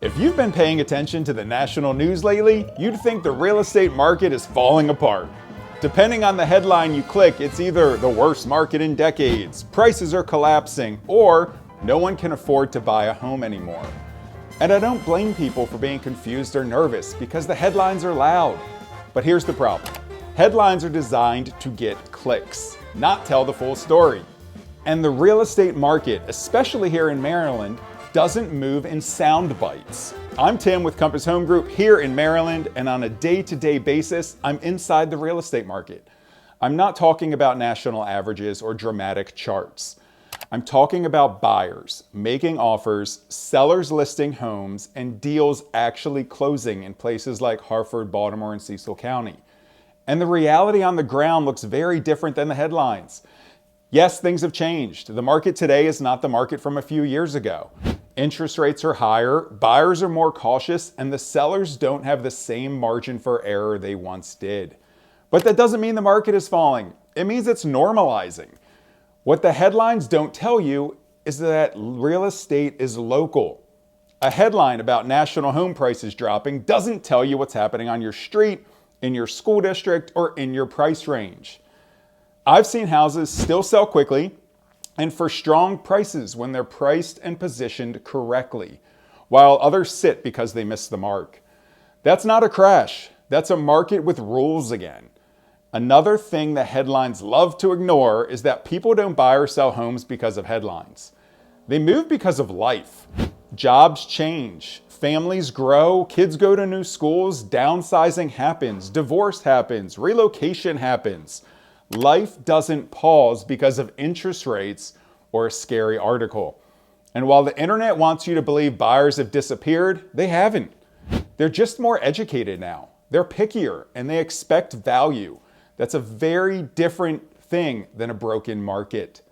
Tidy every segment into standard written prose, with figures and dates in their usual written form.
If you've been paying attention to the national news lately, you'd think the real estate market is falling apart. Depending on the headline you click, it's either the worst market in decades, prices are collapsing, or no one can afford to buy a home anymore. And I don't blame people for being confused or nervous because the headlines are loud. But here's the problem. Headlines are designed to get clicks, not tell the full story. And the real estate market, especially here in Maryland, doesn't move in sound bites. I'm Tim with Compass Home Group here in Maryland, and on a day-to-day basis, I'm inside the real estate market. I'm not talking about national averages or dramatic charts. I'm talking about buyers making offers, sellers listing homes, and deals actually closing in places like Harford, Baltimore, and Cecil County. And the reality on the ground looks very different than the headlines. Yes, things have changed. The market today is not the market from a few years ago. Interest rates are higher, buyers are more cautious, and the sellers don't have the same margin for error they once did. But that doesn't mean the market is falling. It means it's normalizing. What the headlines don't tell you is that real estate is local. A headline about national home prices dropping doesn't tell you what's happening on your street, in your school district, or in your price range. I've seen houses still sell quickly and for strong prices when they're priced and positioned correctly, while others sit because they missed the mark. That's not a crash. That's a market with rules again. Another thing the headlines love to ignore is that people don't buy or sell homes because of headlines. They move because of life. Jobs change, families grow, kids go to new schools, downsizing happens, divorce happens, relocation happens. Life doesn't pause because of interest rates or a scary article. And while the internet wants you to believe buyers have disappeared, they haven't. They're just more educated now. They're pickier and they expect value. That's a very different thing than a broken market.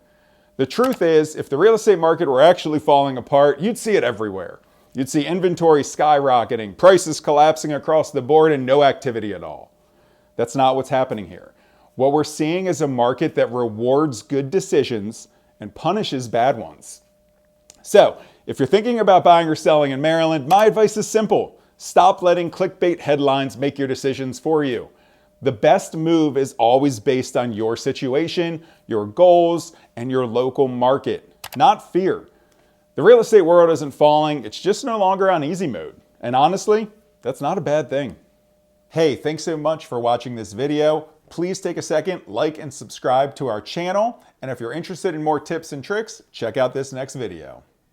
The truth is, if the real estate market were actually falling apart, you'd see it everywhere. You'd see inventory skyrocketing, prices collapsing across the board, and no activity at all. That's not what's happening here. What we're seeing is a market that rewards good decisions and punishes bad ones. So, if you're thinking about buying or selling in Maryland, my advice is simple. Stop letting clickbait headlines make your decisions for you. The best move is always based on your situation, your goals, and your local market, not fear. The real estate world isn't falling, it's just no longer on easy mode. And honestly, that's not a bad thing. Hey, thanks so much for watching this video. Please take a second, like and subscribe to our channel. And if you're interested in more tips and tricks, check out this next video.